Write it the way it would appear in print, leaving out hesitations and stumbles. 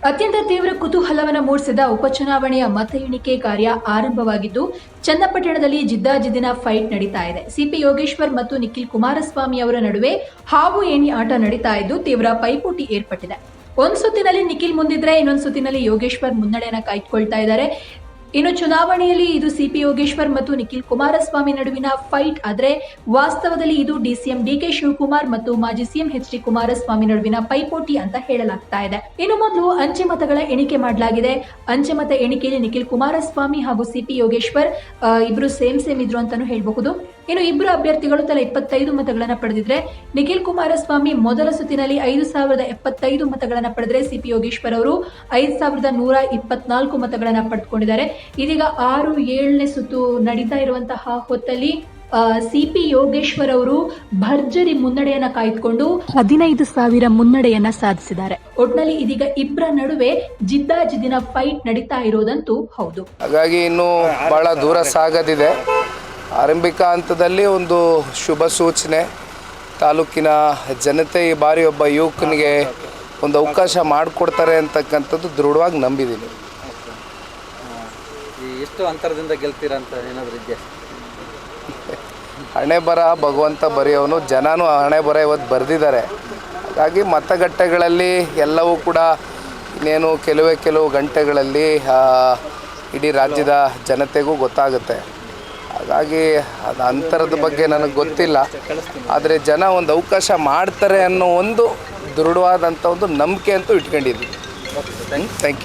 ಅತ್ಯಂತ ತೀವ್ರ ಕುತೂಹಲವನ್ನು ಮೂಡಿಸಿದ ಉಪಚುನಾವಣೆಯ ಮತ ಎಣಿಕೆ ಕಾರ್ಯ ಆರಂಭವಾಗಿದ್ದು ಚನ್ನಪಟ್ಟಣದಲ್ಲಿ ಜಿದ್ದಾಜಿದ್ದಿನ ಫೈಟ್ ನಡೀತಾ ಇದೆ. ಸಿಪಿ ಯೋಗೇಶ್ವರ್ ಮತ್ತು ನಿಖಿಲ್ ಕುಮಾರಸ್ವಾಮಿ ಅವರ ನಡುವೆ ಹಾವು ಏಣಿ ಆಟ ನಡೀತಾ ಇದ್ದು ತೀವ್ರ ಪೈಪೋಟಿ ಏರ್ಪಟ್ಟಿದೆ. ಒಂದು ಸುತ್ತಿನಲ್ಲಿ ನಿಖಿಲ್ ಮುಂದಿದ್ರೆ ಇನ್ನೊಂದು ಸುತ್ತಿನಲ್ಲಿ ಯೋಗೇಶ್ವರ್ ಮುನ್ನಡೆಯನ್ನು ಕಾಯ್ದುಕೊಳ್ತಾ ಇದ್ದಾರೆ. ಇನ್ನು ಚುನಾವಣೆಯಲ್ಲಿ ಇದು ಸಿಪಿ ಯೋಗೇಶ್ವರ್ ಮತ್ತು ನಿಖಿಲ್ ಕುಮಾರಸ್ವಾಮಿ ನಡುವಿನ ಫೈಟ್ ಆದರೆ ವಾಸ್ತವದಲ್ಲಿ ಇದು ಡಿಸಿಎಂ ಡಿಕೆ ಶಿವಕುಮಾರ್ ಮತ್ತು ಮಾಜಿ ಸಿಎಂ ಎಚ್ ಡಿ ಕುಮಾರಸ್ವಾಮಿ ನಡುವಿನ ಪೈಪೋಟಿ ಅಂತ ಹೇಳಲಾಗ್ತಾ ಇದೆ. ಇನ್ನು ಮೊದಲು ಅಂಚೆ ಮತಗಳ ಎಣಿಕೆ ಮಾಡಲಾಗಿದೆ. ಅಂಚೆ ಮತ ಎಣಿಕೆಯಲ್ಲಿ ನಿಖಿಲ್ ಕುಮಾರಸ್ವಾಮಿ ಹಾಗೂ ಸಿಪಿ ಯೋಗೇಶ್ವರ್ ಇಬ್ರು ಸೇಮ್ ಇದ್ರು ಅಂತಾನು ಹೇಳಬಹುದು. ಇನ್ನು ಇಬ್ಬರು ಅಭ್ಯರ್ಥಿಗಳು ತಲಾ 25 ಮತಗಳನ್ನು ಪಡೆದಿದ್ರೆ ನಿಖಿಲ್ ಕುಮಾರಸ್ವಾಮಿ ಮೊದಲ ಸುತ್ತಿನಲ್ಲಿ 5075 ಮತಗಳನ್ನು ಪಡೆದರೆ ಸಿಪಿ ಯೋಗೇಶ್ವರ್ ಅವರು 5124 ಮತಗಳನ್ನು ಪಡೆದುಕೊಂಡಿದ್ದಾರೆ. ಇದೀಗ 6-7ನೇ ಸುತ್ತು ನಡೀತಾ ಇರುವಂತಹ ಹೊತ್ತಲ್ಲಿ ಸಿಪಿ ಯೋಗೇಶ್ವರ್ ಅವರು ಭರ್ಜರಿ ಮುನ್ನಡೆಯನ್ನ ಕಾಯ್ದುಕೊಂಡು 15,000 ಮುನ್ನಡೆಯನ್ನ ಸಾಧಿಸಿದ್ದಾರೆ. ಒಟ್ನಲ್ಲಿ ಇದೀಗ ಇಬ್ಬರ ನಡುವೆ ಜಿದ್ದಾಜಿದ್ದಿನ ಫೈಟ್ ನಡೀತಾ ಇರೋದಂತೂ ಹೌದು. ಹಾಗಾಗಿ ಇನ್ನು ಬಹಳ ದೂರ ಸಾಗದಿದೆ. ಆರಂಭಿಕ ಹಂತದಲ್ಲಿ ಒಂದು ಶುಭ ಸೂಚನೆ. ತಾಲೂಕಿನ ಜನತೆ ಈ ಬಾರಿ ಒಬ್ಬ ಯುವಕನಿಗೆ ಒಂದು ಅವಕಾಶ ಮಾಡಿಕೊಡ್ತಾರೆ ಅಂತಕ್ಕಂಥದ್ದು ದೃಢವಾಗಿ ನಂಬಿದ್ದೀನಿ. ಎಷ್ಟು ಅಂತರದಿಂದ ಗೆಲ್ತೀರಾ ಅಂತ ಏನಾದರೂ ಇದೆ? ಹಣೆ ಬರ ಭಗವಂತ ಬರೆಯೋನು, ಜನನೂ ಹಣೆ ಬರ ಇವತ್ತು ಬರೆದಿದ್ದಾರೆ. ಹಾಗಾಗಿ ಮತಗಟ್ಟೆಗಳಲ್ಲಿ ಎಲ್ಲವೂ ಕೂಡ ಇನ್ನೇನು ಕೆಲವು ಗಂಟೆಗಳಲ್ಲಿ ಇಡೀ ರಾಜ್ಯದ ಜನತೆಗೂ ಗೊತ್ತಾಗುತ್ತೆ. ಹಾಗಾಗಿ ಅದು ಅಂತರದ ಬಗ್ಗೆ ನನಗೆ ಗೊತ್ತಿಲ್ಲ, ಆದರೆ ಜನ ಒಂದು ಅವಕಾಶ ಮಾಡ್ತಾರೆ ಅನ್ನೋ ಒಂದು ದೃಢವಾದಂಥ ಒಂದು ನಂಬಿಕೆ ಅಂತೂ ಇಟ್ಕೊಂಡಿದ್ದೀನಿ. Thank you.